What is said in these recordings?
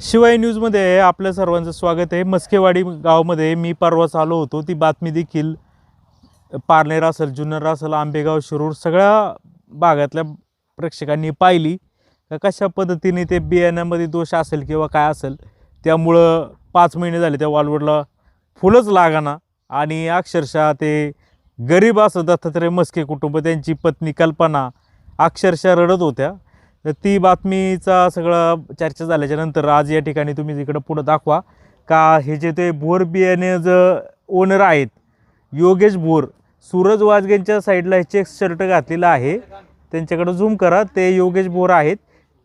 शिवाय न्यूजमध्ये आपल्या सर्वांचं स्वागत आहे। मस्केवाडी गावामध्ये मी परवाच आलो होतो। ती बातमी देखील पारनेर असेल, जुन्नर असेल, आंबेगाव, शिरूर सगळ्या भागातल्या प्रेक्षकांनी पाहिली का कशा पद्धतीने ते बियाण्यामध्ये दोष असेल किंवा काय असेल, त्यामुळं 5 महिने झाले त्या वालवडला फुलंच लागाना आणि अक्षरशः ते गरीब असं दत्तात्रय मस्के कुटुंब, त्यांची पत्नी कल्पना अक्षरशः रडत होत्या। तर ती बातमीचा सगळा चर्चा झाल्याच्या नंतर आज या ठिकाणी तुम्ही इकडं पुढं दाखवा का हे जे ते भोर बियाणे जे ओनर आहेत योगेश भोर, सूरज वाजगेंच्या साईडला हे चेक शर्ट घातलेला आहे, त्यांच्याकडे झूम करा, ते योगेश भोर आहेत।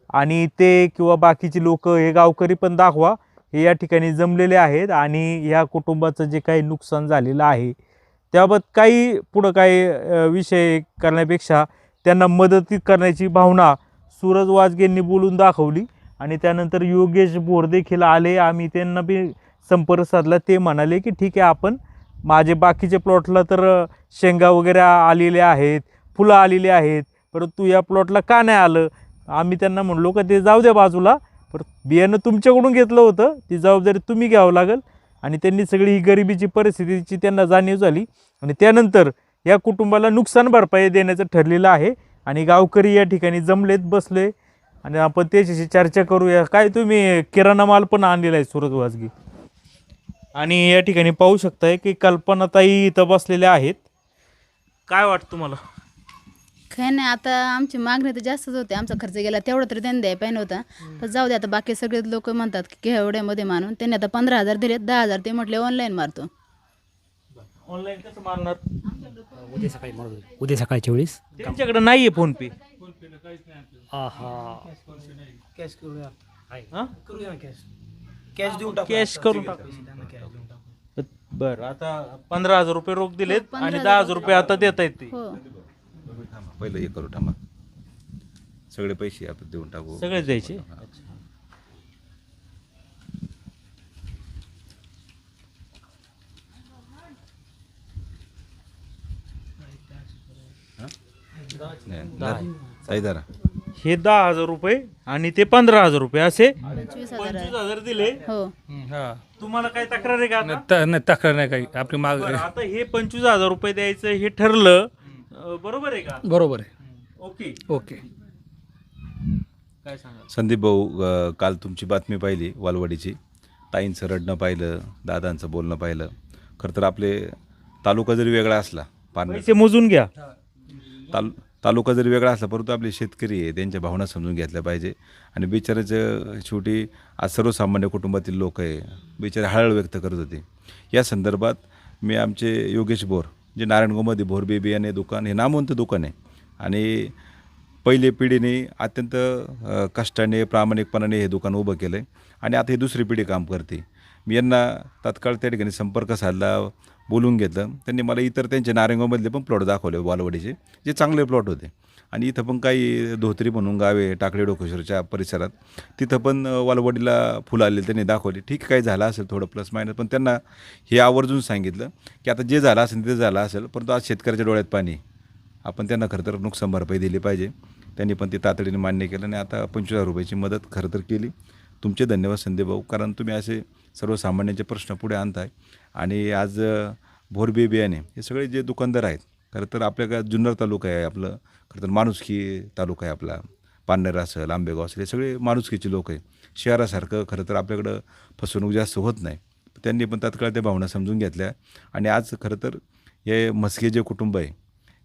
आणि ते किंवा बाकीचे लोक हे गावकरी पण दाखवा, हे या ठिकाणी जमलेले आहेत आणि या कुटुंबाचं जे काही नुकसान झालेलं आहे त्याबाबत काही पुढं काही विषय करण्यापेक्षा त्यांना मदत करण्याची भावना सूरज वाजगेंनी बोलून दाखवली। आणि त्यानंतर योगेश भोर देखील आले, आम्ही त्यांना बी संपर्क साधला। ते म्हणाले की ठीक आहे, आपण माझे बाकीचे प्लॉटला तर शेंगा वगैरे आलेले आहेत, फुलं आलेली आहेत, परंतु या प्लॉटला का नाही आलं। आम्ही त्यांना म्हणलो का ते जाऊ द्या बाजूला, पर बियाणं तुमच्याकडून घेतलं होतं, ती जबाबदारी तुम्ही घ्यावं लागेल। आणि त्यांनी सगळी ही गरिबीची परिस्थितीची त्यांना जाणीव झाली आणि त्यानंतर या कुटुंबाला नुकसान भरपाई देण्याचं ठरलेलं आहे। आणि गावकरी या ठिकाणी जमलेत, बसले आणि आपण त्याच्याशी चर्चा करूया। काय तुम्ही किराणा माल पण आणलेला आहे सूरज वाजगे, आणि या ठिकाणी पाहू शकताय की कल्पनाताई इथं बसलेल्या आहेत। काय वाटतं तुम्हाला? काही नाही, आता आमची मागणी तर जास्तच होते, आमचा खर्च गेला तेवढं तरी त्यांनी द्यायला पाहिजे होता। पण जाऊ दे, आता बाकी सगळे लोक म्हणतात की एवढ्यामध्ये मानून त्यांनी आता 15,000 दिलेत, 10,000 ते म्हटले ऑनलाईन मारतो। ऑनलाईन कसं मारणार? उद्या सकाळच्या वेळेस त्यांच्याकडे नाहीये फोन पे। हा हा कॅश करूया, हां, करूया ना कॅश, कॅश देऊन टाकू, कॅश करून टाका। त्यांना कॅश देऊन टाकू। बरं, आता 15,000 रुपये रोख दिलेत हो, आणि 15,000 10,000 रुपये आता देत आहेत ते हो, पहिलं हे करू, थांबा, सगळे पैसे आपण देऊन टाकू, सगळेच द्यायचे। साईदारा हे 10,000 रुपये आणि ते 15,000 रुपये असे 25,000 आहे। 25,000 दिले। हो, हा तुम्हाला काय तक्रार आहे का आता? नाही तक्रार नाही काही, आपली माग बरं, आता हे 25,000 रुपये द्यायचं हे ठरलं, बरोबर आहे का? बरोबर आहे। ओके, ओके, काय सांगा? संदीप भाऊ, काल तुमची बातमी पाहिली वालवाडीची, ताईंचं रडणं पाहिलं, दादांचं बोलणं पाहिलं। खरं तर आपले तालुका जरी वेगळा असला, पारनेर पैसे मोजून घ्या। तालुका जरी वेगळा असला, परंतु आपले शेतकरी आहे, त्यांच्या भावना समजून घेतल्या पाहिजे। आणि बिचाराचं शेवटी आज सर्वसामान्य कुटुंबातील लोक आहे, बिचारे हळहळ व्यक्त करत होते। या संदर्भात मी आमचे योगेश भोर, जे नारायणगावमध्ये भोर बियाणे दुकान, हे नामवंत दुकान आहे आणि पहिले पिढीने अत्यंत कष्टाने प्रामाणिकपणाने हे दुकान उभं केलं आहे आणि आता ही दुसरी पिढी काम करते। मी यांना तात्काळ त्या ठिकाणी संपर्क साधला, बोलून घेतलं। त्यांनी मला इतर त्यांचे नारायणगावमधले पण प्लॉट दाखवले वालवाडीचे, जे चांगले प्लॉट होते। आणि इथं पण काही धोत्री म्हणून गावे टाकळे डोकेश्वरच्या परिसरात, तिथं पण वालवाडीला फुलं आलेली त्यांनी दाखवली। ठीक, काही झालं असेल थोडं प्लस मायनस, पण त्यांना हे आवर्जून सांगितलं की आता जे झालं असेल ते झालं असेल, परंतु आज शेतकऱ्याच्या डोळ्यात पाणी, आपण त्यांना खरं तर नुकसान भरपाई दिली पाहिजे। त्यांनी पण ते तातडीने मान्य केलं आणि आता 25,000 रुपयाची मदत खरं तर केली। तुमचे धन्यवाद संदीप भाऊ, कारण तुम्ही असे सर्वसामान्यांचे प्रश्न पुढे आणताय। आणि आज भोर बियाणे हे सगळे जे दुकानदार आहेत, खरं तर आपल्या जुन्नर तालुका आहे आपलं, खरं तर माणुसकी तालुका आहे आपला, पारनेर असेल, आंबेगाव असेल, हे सगळे माणुसकीचे लोक आहे। शहरासारखं खरं तर आपल्याकडं फसवणूक जास्त होत नाही। त्यांनी पण तात्काळ त्या भावना समजून घेतल्या आणि आज खरं तर हे मस्के जे कुटुंब आहे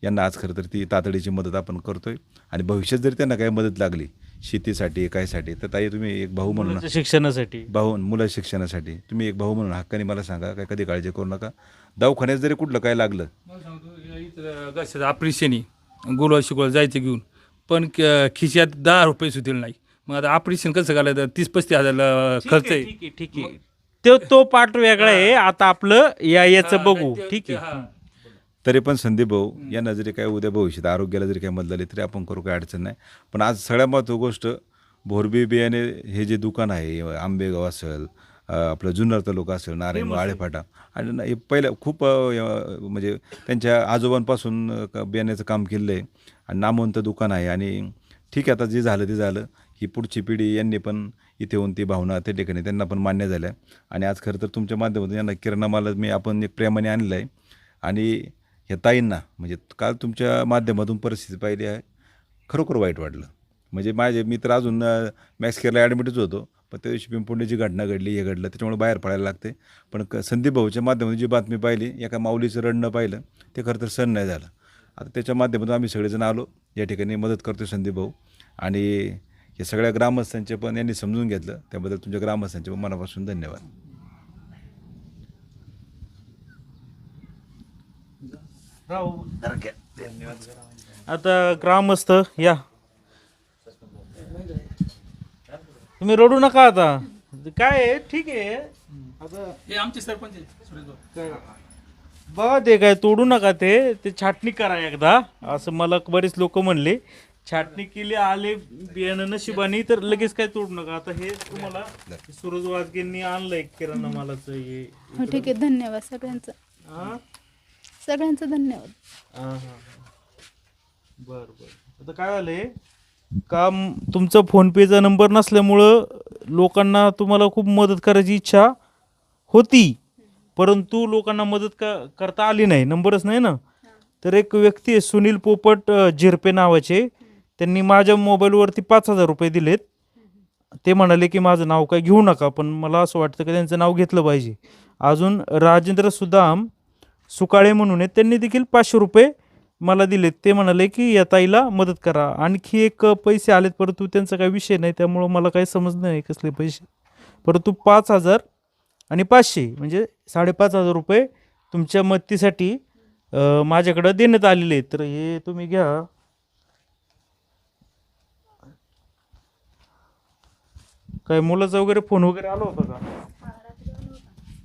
यांना आज खरं तर ती तातडीची मदत आपण करतोय। आणि भविष्यात जरी त्यांना काही मदत लागली शेतीसाठी कायसाठी, तर ताई तुम्ही एक भाऊ म्हणून, मुलांच्या शिक्षणासाठी, मुलं शिक्षणासाठी तुम्ही एक भाऊ म्हणून हक्काने मला सांगा, काय कधी काळजी करू नका। दवाखान्यात जरी कुठलं काय लागलं, इथं ऑपरेशन गुरुवार शुक्रवार जायचं घेऊन, पण खिशात 10 रुपये सुद्धा नाही। मग आता ऑपरेशन कसं करायचं, 30-35 हजार खर्च आहे। ठीक आहे, ठीक आहे, तो पार्ट वेगळा आहे। आता आपलं याचं बघू, ठीक आहे। तरी पण संदीप भाऊ यांना जरी काय उद्या भविष्यात आरोग्याला जरी काही मदत झाली तरी आपण करू, काही अडचण नाही। पण आज सगळ्यात महत्त्वाची गोष्ट, भोरबी बियाणे हे जे दुकान आहे, आंबेगाव असेल, आपलं जुन्नर तालुका असेल, नारायणगाव, आळेफाटा, आणि हे पहिलं खूप म्हणजे त्यांच्या आजोबांपासून बियाण्याचं काम केलं आहे आणि नामवंत दुकान आहे। आणि ठीक आहे, आता जे झालं ते झालं, ही पुढची पिढी यांनी पण इथे येऊन ती भावना त्या ठिकाणी त्यांना पण मान्य झाल्या. आणि आज खरं तर तुमच्या माध्यमातून यांना किराणा माल आपण एक प्रेमाने आणलेला आहे. आणि ह्या ताईंना म्हणजे काल तुमच्या माध्यमातून परिस्थिती पाहिली आहे, खरोखर वाईट वाटलं. म्हणजे मी तर अजून मॅक्स केअरला ॲडमिटच होतो, पण त्या दिवशी पिंपोंडीची घटना घडली, हे घडलं, त्याच्यामुळे बाहेर पडायला लागते. पण संदीप भाऊच्या माध्यमातून जी बातमी पाहिली, एका माऊलीचं रडणं पाहिलं, ते खरं तर सण नाही झालं. आता त्याच्या माध्यमातून आम्ही सगळेजण आलो या ठिकाणी, मदत करतो संदीप भाऊ. आणि हे सगळ्या ग्रामस्थांचे पण यांनी समजून घेतलं, त्याबद्दल तुमच्या ग्रामस्थांचे पण मनापासून धन्यवाद. आता ग्रामस्थ या, तुम्ही रडू नका आता. काय आहे, ठीक आहे. आता हे आमचे सरपंच आहेत, सुरेश भाऊ. बघा ते काय तोडू नका, ते छाटणी करा एकदा, असं मला बरेच लोक म्हणले. छाटणी केली, आले बियाणं नशिबानी, तर लगेच काय तोडू नका. आता हे तुम्हाला सूरज वाजगेंनी आणलंय किराणा मालाचं हे. हो ठीक आहे, धन्यवाद सगळ्यांचं, हा सगळ्यांचं धन्यवाद. हा हा. बर बर. आता काय झालंय का, तुमचा फोनपेचा नंबर नसल्यामुळं लोकांना तुम्हाला खूप मदत करायची इच्छा होती, परंतु लोकांना मदत करता आली नाही, नंबरच नाही ना. तर एक व्यक्ती आहे सुनील पोपट झिरपे नावाचे, त्यांनी माझ्या मोबाईलवरती 5,000 रुपये दिलेत. ते म्हणाले की माझं नाव काय घेऊ नका, पण मला असं वाटतं की त्यांचं नाव घेतलं पाहिजे. अजून राजेंद्र सुदाम सुकाळे म्हणून आहेत, त्यांनी देखील 500 रुपये मला दिलेत. ते म्हणाले की या ताईला मदत करा. आणखी एक पैसे आलेत, परंतु त्यांचा काही विषय नाही, त्यामुळं मला काही समजलं नाही कसले पैसे. परंतु 5,000 आणि 500 म्हणजे 5,500 रुपये तुमच्या मदतीसाठी माझ्याकडं देण्यात आलेले आहेत. तर हे तुम्ही घ्या. काय मुलाचा वगैरे फोन वगैरे आला होता का?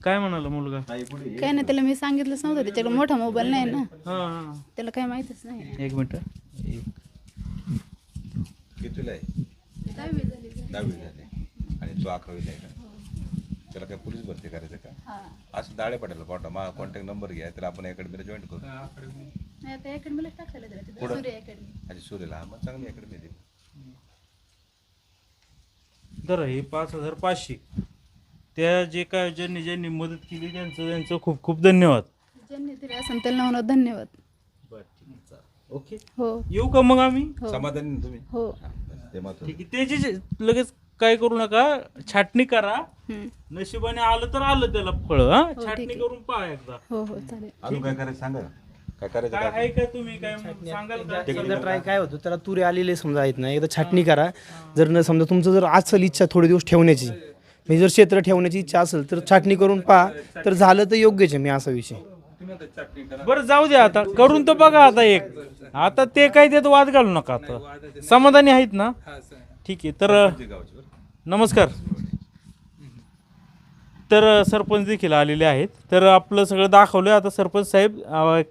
काय म्हणाला मुलगा? काय नाही, त्याला मी सांगितलंच नव्हतं, त्याच्याकडे मोठा मोबाईल नाही ना, हां, त्याला काही माहितीच नाही. एक मिनटं. कितीला आहे? 10वी झाली. आणि तो 11वीला आहे का? त्याला काय पोलीस भरती करायचं का? असं दाळे पडायला पाठवा, कॉन्टॅक्ट नंबर घ्या, तर आपण अकॅडमीला जॉईन करू. नाही, आता अकॅडमीला टाकलेलं त्याला तिथं, सूर्य अकॅडमी. आणि सूर्यला मग चांगली अकॅडमी आहे. तर हे 5,500 त्या जे काय ज्यांनी मदत केली त्यांचं खूप खूप धन्यवाद. ज्यांनी तरी असं त्यांना म्हणून धन्यवाद. ओके, हो येऊ का मग आम्ही? हो समाधानी ना तुम्ही? हो. ते मात्र ठीक आहे. त्याची लगेच काय करू नका, छाटणी करा. हम्म. नशिबाने आलं तर आलं त्याला फळ. हा, ठीक छाटणी आहे. करून पहा एकदा. हो हो चालेल. अजून काय करायचं सांगा, काय करायचं काय काय? आहे का, तुम्ही काय सांगाल का? एकदा ट्राय काय होतं, त्याला तुरे आलेले समजा येत नाही, एकदा छाटणी करा. जर न समजा तुमचं जर असेल इच्छा थोडे दिवस ठेवण्याची, म्हणजे जर क्षेत्र ठेवण्याची इच्छा असेल तर छाटणी करून पहा, तर झालं तर योग्यच आहे. मी असा विषय बरं जाऊ द्या, आता करून तर बघा. आता एक आता ते काय त्यात वाद घालू नका. आता समाधानी आहेत ना? ठीक आहे. तर नमस्कार. तर सरपंच देखील आलेले आहेत. तर आपलं सगळं दाखवलं. आता सरपंच साहेब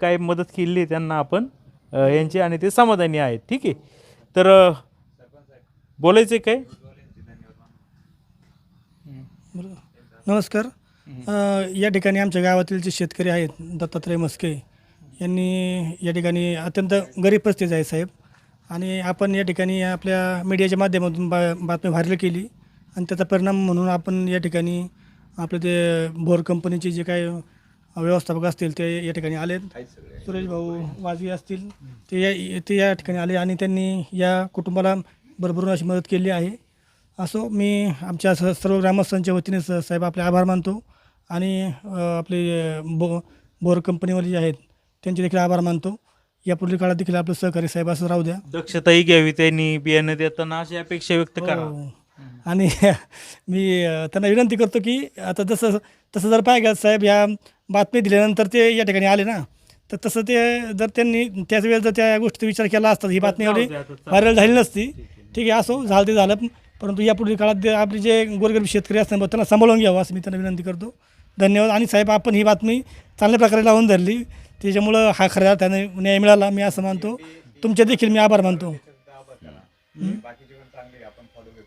काय मदत केली आहे त्यांना आपण यांची, आणि ते समाधानी आहेत. ठीक आहे. तर बोलायचं काय? नमस्कार. या ठिकाणी आमच्या गावातील जे शेतकरी आहेत, दत्तात्रय मस्के यांनी या ठिकाणी अत्यंत गरीब परिस्थिती आहे साहेब, आणि आपण या ठिकाणी आपल्या मीडियाच्या माध्यमातून बातमी व्हायरल केली, आणि त्याचा परिणाम म्हणून आपण या ठिकाणी आपले ते बोर कंपनीचे जे काही व्यवस्थापक असतील ते या ठिकाणी आलेत. सुरेश भाऊ वाजगे असतील, ते या ठिकाणी आले, आणि त्यांनी या कुटुंबाला भरभरून अशी मदत केली आहे. असो, मी आमच्या सर्व ग्रामस्थांच्या वतीने साहेब आपले आभार मानतो, आणि आपले बोर कंपनीवाले जे आहेत त्यांचे देखील आभार मानतो. यापुढील काळात देखील आपलं सहकारी साहेब असं राहू द्या. दक्षताही घ्यावी त्यांनी बियाणं देताना, अशी अपेक्षा व्यक्त करा. हो. आणि मी त्यांना विनंती करतो की आता तसं जर पाहिजे साहेब, या बातमी दिल्यानंतर ते या ठिकाणी आले ना, तर तसं ते जर त्यांनी त्याच वेळेस जर त्या गोष्टीचा विचार केला असता, ही बातमी एवढी व्हायरल झाली नसती. ठीक आहे, असो, झालं ते झालं. परंतु यापुढील काळात आपले जे गोरगरीब शेतकरी असतात त्यांना सांभाळून घ्यावं असं मी त्यांना विनंती करतो. धन्यवाद. आणि साहेब, आपण ही बातमी चांगल्या प्रकारे लावून धरली, त्याच्यामुळं हा खऱ्या त्याने न्याय मिळाला, मी असं मानतो. तुमचे देखील मी आभार मानतो.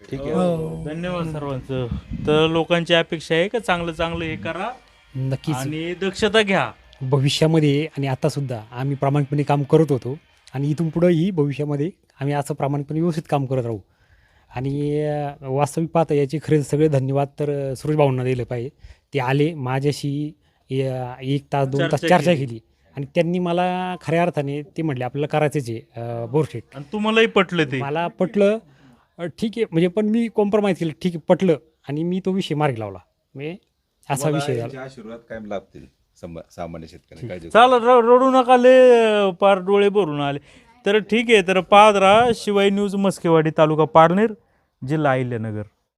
ठीक आहे. धन्यवाद सर्वांचं. तर लोकांची अपेक्षा आहे का चांगलं हे करा, नक्कीच आणि दक्षता घ्या. भविष्यामध्ये आणि आतासुद्धा आम्ही प्रामाणिकपणे काम करत होतो, आणि इथून पुढंही भविष्यामध्ये आम्ही असं प्रामाणिकपणे व्यवस्थित काम करत राहू. आणि वास्तविक पाहता याची खरेच सगळे धन्यवाद तर सुरेश भाऊंना दिलं पाहिजे. ते आले माझ्याशी 1 तास 2 तास चर्चा चर्चा केली. केली आणि त्यांनी मला खऱ्या अर्थाने ते म्हटले आपल्याला करायचंच आहे बोरशेट. आणि तुम्हालाही पटलं ते? मला पटलं, ठीक आहे म्हणजे, पण मी कॉम्प्रोमाइज केलं, ठीक आहे पटलं आणि मी तो विषय मार्गी लावला. म्हणजे असा विषय झाला. यांचे आशीर्वाद कायम लाभतील सामान्य शेतकरी काय चाल रडू नका, पार डोळे भरून आले. तर ठीक आहे, तर पाहत राहा शिवाय न्यूज, मस्केवाडी, तालुका पारनेर, जिल्हा अहिल्यानगर.